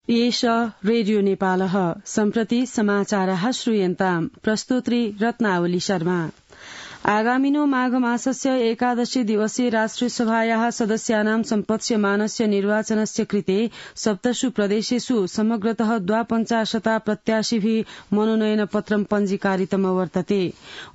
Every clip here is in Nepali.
एष रेडियो नेपालः सम्प्रति समाचारः श्रूयन्ताम् प्रस्तुत्री रत्नावली शर्मा। आगामिनो माघ मासस्य एकादशी दिवसे राष्ट्रिय सभायाः सदस्यानां सम्पत्स्यमानस्य निर्वाचनस्य कृते सप्तसु प्रदेशेषु समग्रतः 52 प्रत्याशिभिः मनोनयनपत्रं पञ्जीकारितम् वर्तते।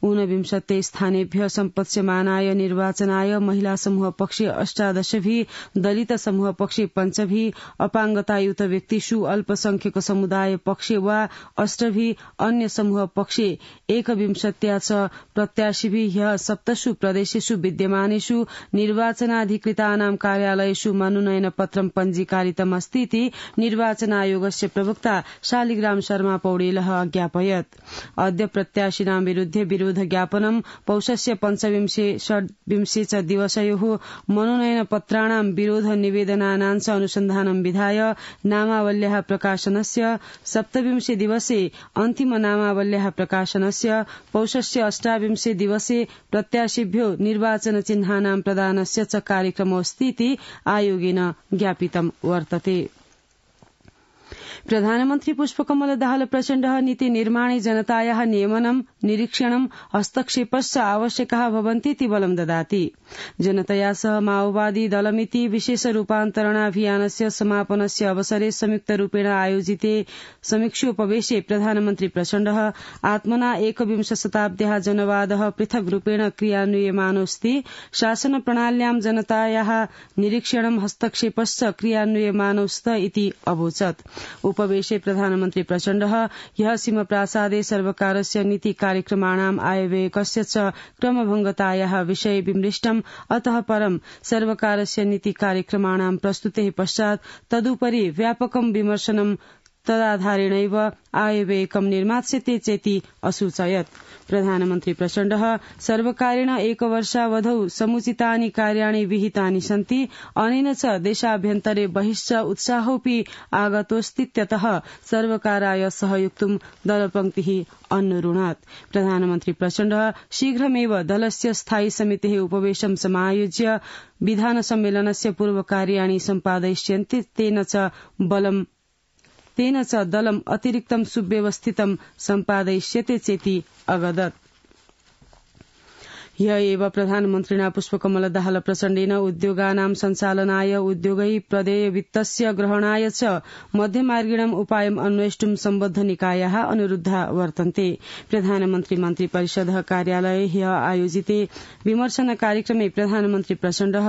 49 स्थानेभ्य सम्पत्स्यमानाय निर्वाचनाय महिला समूह पक्षे 18 दलित समूह पक्षे 5 अपाङ्गतायुत व्यक्तिषु अल्पसंख्यक समुदाय पक्षे वा 8 अन्य समूह पक्षे 21 च प्रत्याशिभिः ह्यः सप्तसु प्रदेशेषु विद्यमानेषु निर्वाचनाधिकृतानां कार्यालयेषु मनोनयनपत्रं पञ्जीकारितमस्ति इति निर्वाचन आयोगस्य प्रवक्ता शालिग्राम शर्मा पौडेलः अज्ञापयत्। अद्य प्रत्याशिनां विरुद्धे विरोध ज्ञापनं पौषस्य 25-26 च दिवसयोः मनोनयनपत्राणां विरोध निवेदनानाञ्च अनुसन्धानं विधाय नामावल्याः प्रकाशनस्य 27 दिवसे अन्तिम नामावल्याः प्रकाशनस्य पौषस्य 28 दिवसे प्रत्याशिभ्यो निर्वाचन चिह्नानां प्रदानस्य च कार्यक्रमोऽस्ति इति आयोगेन ज्ञापितं वर्तते। प्रधानमन्त्री पुष्पकमल दाहाल प्रचण्डः नीति निर्माणे जनतायाः नियमनं निरीक्षणं हस्तक्षेपश्च आवश्यकाः भवन्ति इति बलं ददाति। जनतया सह माओवादी दलमिति विशेष रूपान्तरणाभियानस्य समापनस्य अवसरे संयुक्तरूपेण आयोजिते समीक्षोपवेशे प्रधानमन्त्री प्रचण्डः आत्मना 21 शताब्द्याः जनवादः पृथक् रूपेण क्रियान्वयमानोऽस्ति। शासन प्रणाल्यां जनतायाः निरीक्षणं हस्तक्षेपश्च क्रियान्वयमानोऽस्त इति अवोचत्। उपवेशे प्रधानमन्त्री प्रचण्डः ह्यः सीमप्रासादे सर्वकारस्य नीति कार्यक्रमाणाम् आयव्ययकस्य च क्रमभङ्गतायाः विषये विमृष्टम्। अतः परं सर्वकारस्य नीति कार्यक्रमाणां प्रस्तुतेः पश्चात् तदुपरि व्यापकं विमर्शनं तदाधारेणैव आयव्ययकं निर्मास्यते चेति असूचयत्। प्रधानमन्त्री प्रचण्डः सर्वकारेण एकवर्षावधौ समुचितानि कार्याणि विहितानि सन्ति। अनेन च देशाभ्यन्तरे बहिश्च उत्साहोऽपि आगतोऽस्तीत्यतः सर्वकाराय सहयोक्तुं दलपङ्क्तिः अन्नरुणात्। प्रधानमन्त्री प्रचण्डः शीघ्रमेव दलस्य स्थायी समितेः उपवेशनं समायोज्य विधान सम्मेलनस्य पूर्वकार्याणि सम्पादयिष्यन्ति। तेन च दलम् अतिरिक्तं सुव्यवस्थितं सम्पादयिष्यते चेति अवदत्। ह्य एव प्रधानमन्त्रिणा पुष्पकमल दाहाल प्रचण्डेन उद्योगानां सञ्चालनाय उद्योगै प्रदेय वित्तस्य ग्रहणाय च मध्यमार्गिणम् उपायम् अन्वेष्टुं सम्बद्ध निकायाः अनुरुद्धा वर्तन्ते। प्रधानमन्त्री मन्त्री परिषदः कार्यालये ह्य आयोजिते विमर्शन कार्यक्रमे प्रधानमन्त्री प्रचण्डः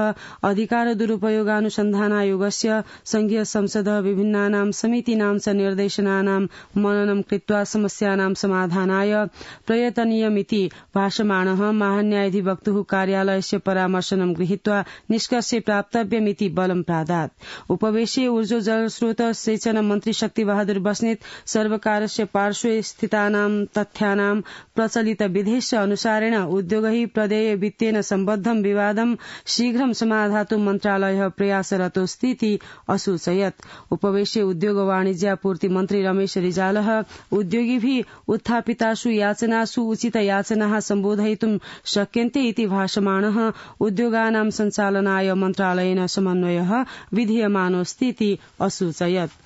अधिकार दुरुपयोगानुसन्धानायोगस्य संघीय संसदः विभिन्नानां समितीनां च निर्देशनानां मननं कृत्वा समस्यानां समाधानाय प्रयतनीयमिति भाषमाणः महान्यायाधिवक्तुः कार्यालयस्य परामर्शनं गृहीत्वा निष्कर्षे प्राप्तव्यमिति बलं प्रादात्। उपवेशे ऊर्जा जलस्रोत सेचन मन्त्री शक्ति बहादुर बस्नेत सर्वकारस्य पार्श्वे स्थितानां तथ्यानां प्रचलित विधेश्च अनुसारेण उद्योगैः प्रदेय वित्तेन सम्बद्धं विवादं शीघ्रं समाधातुं मन्त्रालयः प्रयासरतोऽस्ति इति असूचयत्। उपवेशे उद्योग वाणिज्यापूर्ति मन्त्री रमेश रिजालः उद्योगिभिः उत्थापितासु याचनासु उचित याचनाः सम्बोधयितुं शक्यन्ते इति भाषमाणः उद्योगानां सञ्चालनाय मन्त्रालयेन समन्वयः विधीयमानोऽस्ति इति असूचयत्।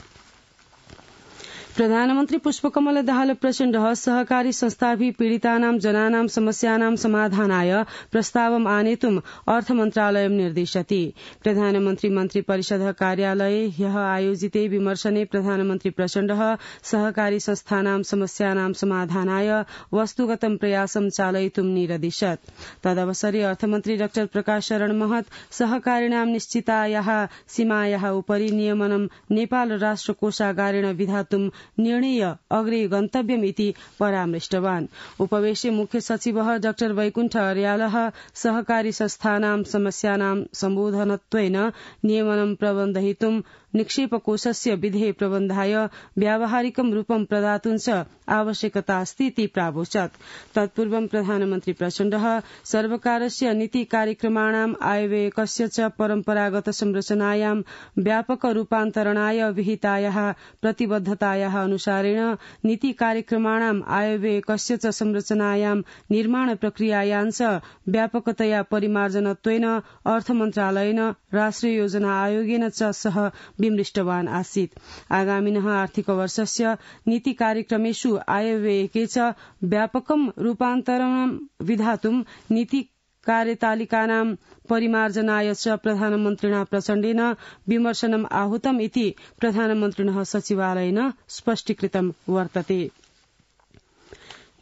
प्रधानमन्त्री पुष्पकमल दाहाल प्रचण्डः सहकारी संस्थाभिः पीडितानां जनानां समस्यानां समाधानाय प्रस्तावम् आनेतुम् अर्थ मन्त्रालयं निर्दिशति। प्रधानमन्त्री मन्त्री परिषदः कार्यालये ह्यः आयोजिते विमर्शने प्रधानमन्त्री प्रचण्डः सहकारी संस्थानां समस्यानां समाधानाय वस्तुगतं प्रयासं चालयितुं निरदिशत्। तदवसरे अर्थमन्त्री डाक्टर प्रकाश शरण महत सहकारिणां निश्चितायाः सीमायाः उपरि नियमनं नेपाल राष्ट्र कोषागारेण विधातुं निर्णय अग्रे गन्तव्यमिति परामृष्टवान्। उपवेशे मुख्य सचिवः डाक्टर वैकुण्ठ अर्यालः सहकारी संस्थानां समस्यानां सम्बोधनत्वेन नियमनं प्रबन्धयितुं निक्षेपकोषस्य विधेय प्रबन्धाय व्यावहारिकं रूपं प्रदातुं च आवश्यकता अस्ति इति प्रावोचत्। तत्पूर्वं प्रधानमन्त्री प्रचण्डः सर्वकारस्य नीति कार्यक्रमाणाम् आयव्ययकस्य च परम्परागत संरचनायां व्यापक रूपान्तरणाय विहितायाः प्रतिबद्धतायाः अनुसारेण नीति कार्यक्रमाणाम् आयव्ययकस्य च संरचनायां निर्माण प्रक्रियायां च व्यापकतया परिमार्जनत्वेन अर्थ मन्त्रालयेन राष्ट्रिय योजना आयोगेन च सह विमृष्टवान् आसीत्। आगामिनः आर्थिकवर्षस्य नीतिकार्यक्रमेषु आयव्ययके च व्यापकं रूपान्तरणं विधातुं नीति कार्यतालिकानां परिमार्जनाय च प्रधानमन्त्रिणा प्रचण्डेन विमर्शनम् आहूतम् इति प्रधानमन्त्रिणः सचिवालयेन स्पष्टीकृतं वर्तते।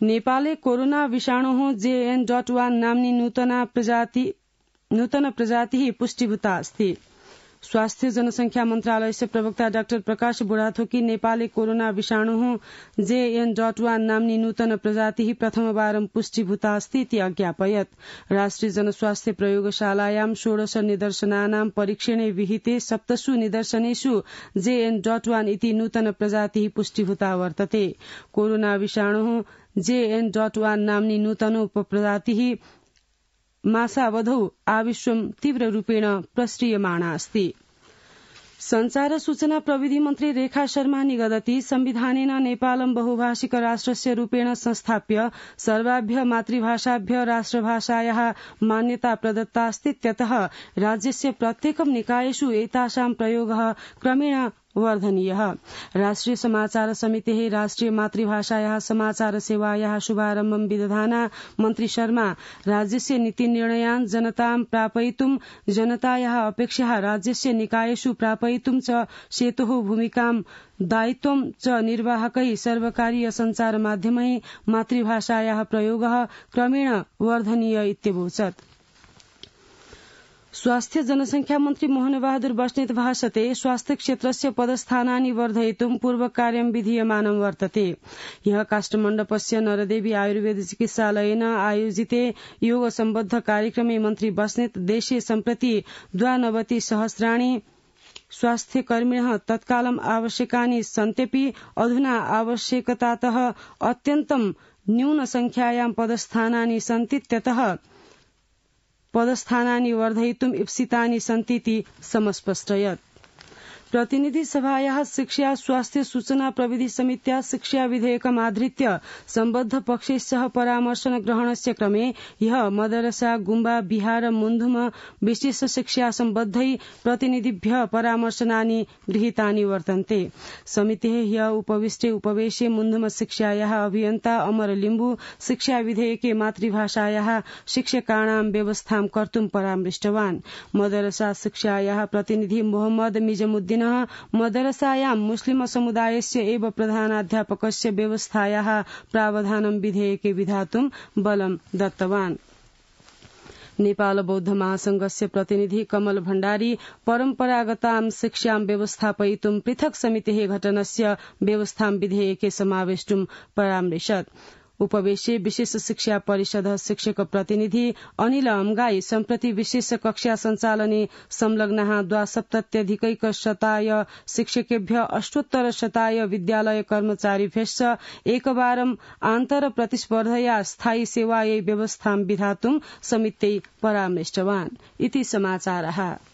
नेपाले कोरोना विषाणोः JN.1 नाम्नी नूतन प्रजातिः पुष्टिभूता अस्ति। स्वास्थ्य जनसंख्या मन्त्रालयस्य प्रवक्ता डाक्टर प्रकाश बुढाथोकी नेपाले कोरोना विषाणुः JN.1 नाम्नी नूतन प्रजातिः प्रथमवारं पुष्टिभूता अस्ति इति अज्ञापयत्। राष्ट्रिय जनस्वास्थ्य प्रयोगशालायां 16 निदर्शनानां परीक्षणे विहिते 7 निदर्शनेषु JN.1 इति नूतन प्रजातिः पुष्टिभूता वर्तते। कोरोना विषाणुः JN.1 नाम्नी नूतन उपप्रजातिः मासावधौ आविश्वं तीव्ररूपेण प्रसृयमाणा अस्ति। संचार सूचना प्रविधि मन्त्री रेखा शर्मा निगदति संविधानेन नेपालं बहुभाषिक राष्ट्रस्य रूपेण संस्थाप्य सर्वाभ्य मातृभाषाभ्य राष्ट्रभाषायाः मान्यता प्रदत्ता अस्ति। त्यतः राज्यस्य प्रत्येकं निकायेषु एतासां प्रयोगः क्रमेण वर्धनीयः। राष्ट्रिय समाचार समितेः राष्ट्रिय मातृभाषायाः समाचार सेवायाः शुभारम्भं विदधाना मन्त्री शर्मा राज्यस्य नीतिनिर्णयान् जनतां प्रापयितुं जनतायाः अपेक्षाः राज्यस्य निकायेषु प्रापयितुं च सेतुः भूमिकां दायित्वं च निर्वाहकै सर्वकारीय संचार माध्यमै मातृभाषायाः प्रयोगः क्रमेण वर्धनीय इत्यवोचत्। स्वास्थ्य जनसंख्या मन्त्री मोहन बहादुर बस्नेत भाषते स्वास्थ्य क्षेत्रस्य पदस्थानानि वर्धयितुं पूर्वकार्यं विधीयमानं वर्तते। ह्यः काष्ठमण्डपस्य नरदेवी आयुर्वेद चिकित्सालयेन आयोजिते योग सम्बद्ध कार्यक्रमे मन्त्री बस्नेत देशे सम्प्रति 92 सहस्राणि स्वास्थ्यकर्मिणः तत्कालम् आवश्यकानि सन्त्यपि अधुना आवश्यकतातः अत्यन्तं न्यूनसंख्यायां पदस्थानानि सन्ति। त्यतः पदस्थानानि वर्धयितुम् इप्सितानि सन्तीति समस्पष्टयत्। प्रतिनिधि सभायाः शिक्षा स्वास्थ्य सूचना प्रविधि समित्या शिक्षा विधेयकम् आधृत्य सम्बद्ध पक्षैः परामर्शन ग्रहणस्य क्रमे ह्यः मदरसा गुम्बा बिहार मुन्धुम विशेष शिक्षा सम्बद्धै प्रतिनिधिभ्यः परामर्शनानि गृहीतानि वर्तन्ते। समितेः ह्यः उपवेशे मुन्धुम शिक्षायाः अभियन्ता अमर लिम्बु शिक्षा विधेयके मातृभाषायाः शिक्षकाणां व्यवस्थां कर्तुं परामृष्टवान्। मदरसा शिक्षायाः प्रतिनिधि मोहम्मद मिजमुद्दीन मदरसायां मुस्लिम समुदायस्य एव प्रधानाध्यापकस्य व्यवस्थायाः प्रावधानं विधेयके विधातुं बलं दत्तवान्। नेपाल बौद्ध महासंघस्य प्रतिनिधि कमल भण्डारी परम्परागतां शिक्षां व्यवस्थापयितुं पृथक् समितेः घटनस्य व्यवस्थां विधेयके समावेष्टुं परामृशत्। उपवेशे विशेष शिक्षा परिषद शिक्षक प्रतिनिधि अनिल अम्गाई सम्प्रति विशेष कक्षा सञ्चालने संलग्नाः 270 शिक्षकेभ्य 800 विद्यालय कर्मचारिभ्यश्च एकवारम् आन्तर प्रतिस्पर्धया स्थायी सेवायै व्यवस्थां विधातुं समित्यै परामृष्टवान् इति समाचारः।